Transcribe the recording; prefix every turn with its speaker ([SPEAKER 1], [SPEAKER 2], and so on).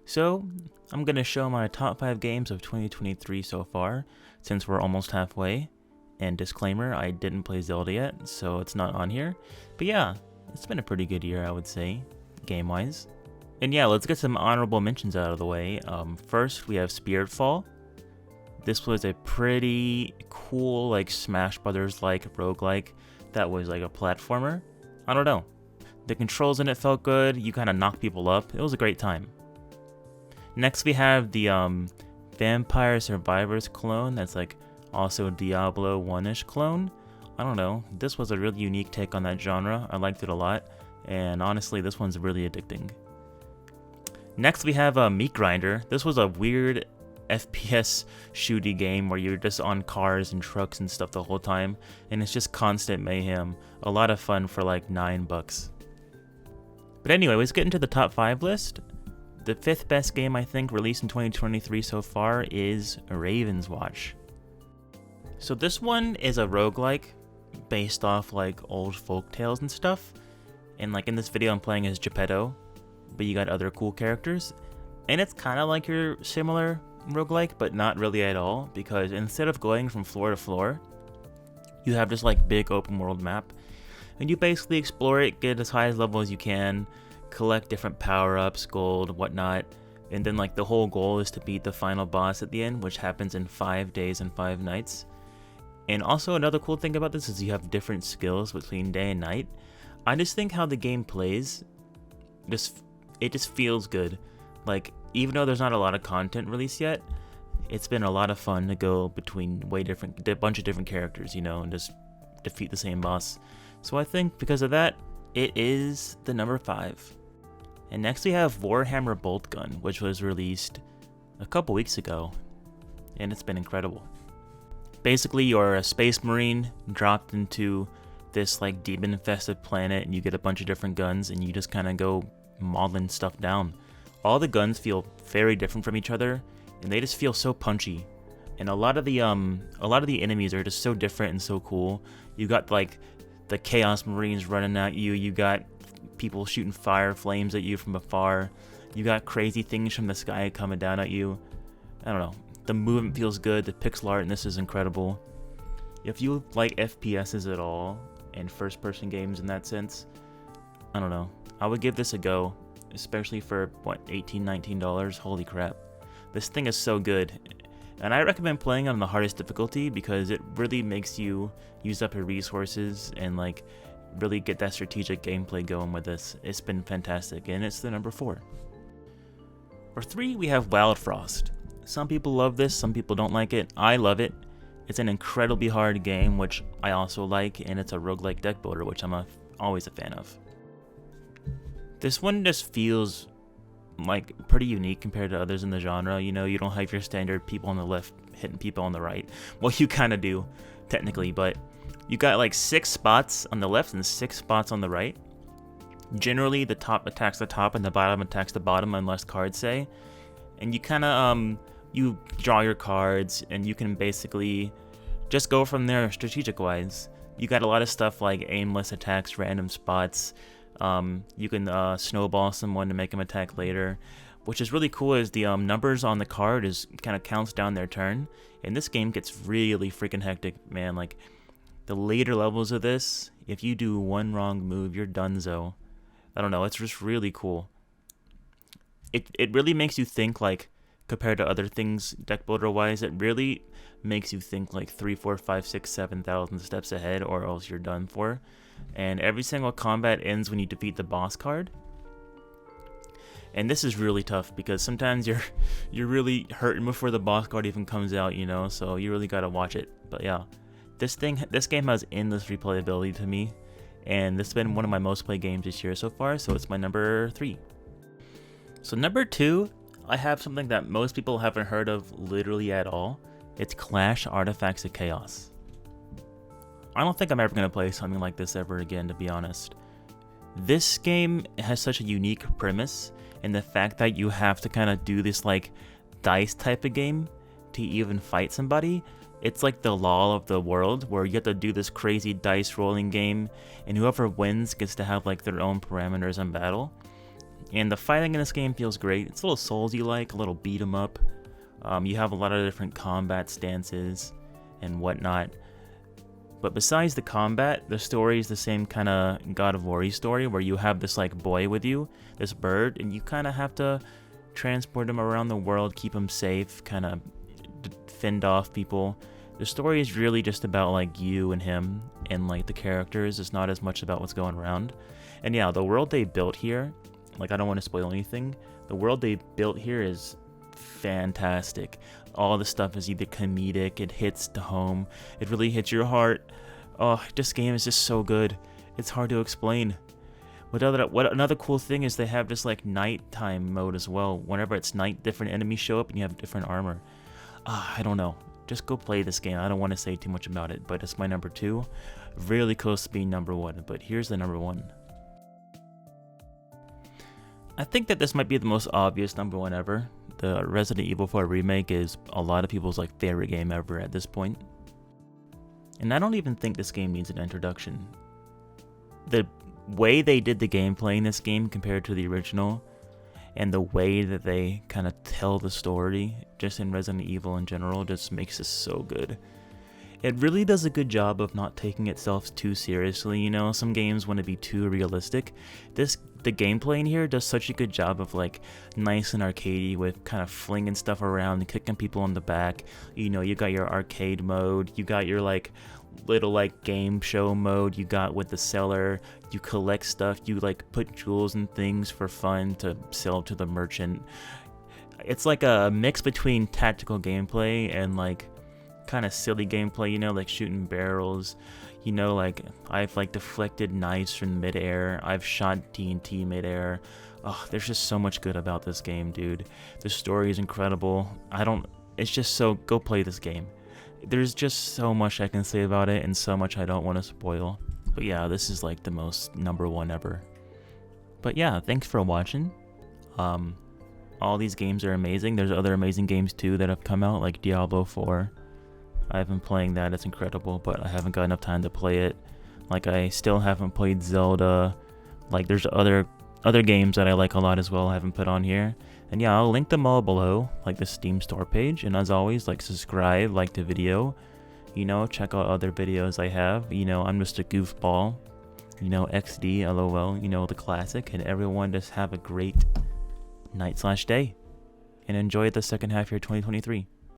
[SPEAKER 1] So, I'm going to show my top 5 games of 2023 so far, since we're almost halfway. And disclaimer, I didn't play Zelda yet, so it's not on here. But yeah, it's been a pretty good year, I would say, game-wise. And yeah, let's get some honorable mentions out of the way. First, we have Spiritfall. This was a pretty cool, like, Smash Brothers-like roguelike that was like a platformer. I don't know. The controls in it felt good, you kind of knock people up. It was a great time. Next, we have the Vampire Survivors clone that's like also Diablo 1-ish clone. I don't know. This was a really unique take on that genre. I liked it a lot. And honestly, this one's really addicting. Next, we have Meat Grinder. This was a weird FPS shooty game where you're just on cars and trucks and stuff the whole time. And it's just constant mayhem. A lot of fun for like $9. But anyway, let's get into the top 5 list. The 5th best game I think released in 2023 so far is Raven's Watch. So this one is a roguelike based off like old folk tales and stuff. And like in this video I'm playing as Geppetto, but you got other cool characters. And it's kind of like your similar roguelike, but not really at all, because instead of going from floor to floor, you have this like big open world map. And you basically explore it, get as high as level as you can, collect different power-ups, gold, whatnot, and then like the whole goal is to beat the final boss at the end, which happens in 5 days and 5 nights. And also another cool thing about this is you have different skills between day and night. I just think how the game plays, it just feels good. Like, even though there's not a lot of content released yet, it's been a lot of fun to go between a bunch of different characters, you know, and just defeat the same boss. So I think because of that, it is the number 5. And next we have Warhammer Boltgun, which was released a couple weeks ago, and it's been incredible. Basically, you're a space marine dropped into this like demon-infested planet, and you get a bunch of different guns, and you just kind of go mauling stuff down. All the guns feel very different from each other, and they just feel so punchy. And a lot of the enemies are just so different and so cool. You got like the Chaos Marines running at you. You got people shooting fire flames at you from afar. You got crazy things from the sky coming down at you. I don't know. The movement feels good. The pixel art in this is incredible. If you like FPSs at all, and first-person games in that sense, I don't know. I would give this a go, especially for, what, $18, $19? Holy crap. This thing is so good. And I recommend playing on the hardest difficulty because it really makes you use up your resources and like really get that strategic gameplay going with this. It's been fantastic, and it's the number 4. For 3, we have Wild Frost. Some people love this, some people don't like it. I love it. It's an incredibly hard game, which I also like, and it's a roguelike deck builder, which I'm always a fan of. This one just feels like pretty unique compared to others in the genre. You know, you don't have your standard people on the left hitting people on the right. Well, you kind of do, technically, but you got like 6 spots on the left and 6 spots on the right. Generally, the top attacks the top and the bottom attacks the bottom, unless cards say. And you kind of, you draw your cards, and you can basically just go from there strategic-wise. You got a lot of stuff like aimless attacks, random spots. You can snowball someone to make them attack later. Which is really cool is the numbers on the card is kind of counts down their turn. And this game gets really freaking hectic, man. Like, the later levels of this, if you do one wrong move, you're donezo. I don't know, it's just really cool. It really makes you think, like, compared to other things deck builder wise, it really makes you think like 3, 4, 5, 6, 7,000 steps ahead, or else you're done for. And every single combat ends when you defeat the boss card. And this is really tough because sometimes you're really hurting before the boss card even comes out, you know, so you really gotta watch it. But yeah, this game has endless replayability to me, and this has been one of my most played games this year so far, so it's my number 3. So number 2, I have something that most people haven't heard of literally at all. It's Clash Artifacts of Chaos. I don't think I'm ever going to play something like this ever again, to be honest. This game has such a unique premise, and the fact that you have to kind of do this like dice type of game to even fight somebody. It's like the law of the world where you have to do this crazy dice rolling game, and whoever wins gets to have like their own parameters in battle. And the fighting in this game feels great. It's a little Souls-y-like, a little beat 'em up. You have a lot of different combat stances and whatnot. But besides the combat, the story is the same kind of God of War story where you have this like boy with you, this bird, and you kind of have to transport him around the world, keep him safe, kind of fend off people. The story is really just about like you and him and like the characters. It's not as much about what's going around. And yeah, the world they built here, like I don't want to spoil anything, the world they built here is fantastic. All the stuff is either comedic, it hits the home, it really hits your heart. Oh, this game is just so good. It's hard to explain. What another cool thing is they have this like nighttime mode as well. Whenever it's night, different enemies show up and you have different armor. I don't know. Just go play this game. I don't want to say too much about it, but it's my number 2. Really close to being number 1, but here's the number 1. I think that this might be the most obvious number 1 ever. The Resident Evil 4 remake is a lot of people's like favorite game ever at this point. And I don't even think this game needs an introduction. The way they did the gameplay in this game compared to the original, and the way that they kind of tell the story, just in Resident Evil in general, just makes this so good. It really does a good job of not taking itself too seriously, you know, some games want to be too realistic. The gameplay in here does such a good job of like nice and arcadey with kind of flinging stuff around and kicking people on the back. You know, you got your arcade mode, you got your like little like game show mode, you got with the seller, you collect stuff, you like put jewels and things for fun to sell to the merchant. It's like a mix between tactical gameplay and like kind of silly gameplay, you know, like shooting barrels. You know, like I've like deflected knives from midair, I've shot TNT midair. Oh, there's just so much good about this game, dude. The story is incredible. It's just so, go play this game. There's just so much I can say about it and so much I don't want to spoil. But yeah, this is like the most number 1 ever. But yeah, thanks for watching. All these games are amazing. There's other amazing games too that have come out, like Diablo 4. I've been playing that, it's incredible, but I haven't got enough time to play it. Like I still haven't played Zelda. Like there's other games that I like a lot as well I haven't put on here. And yeah, I'll link them all below, like the Steam store page. And as always, like subscribe, like the video. You know, check out other videos I have. You know, I'm just a goofball. You know, XD, LOL, you know, the classic. And everyone just have a great night/day. And enjoy the second half of your 2023.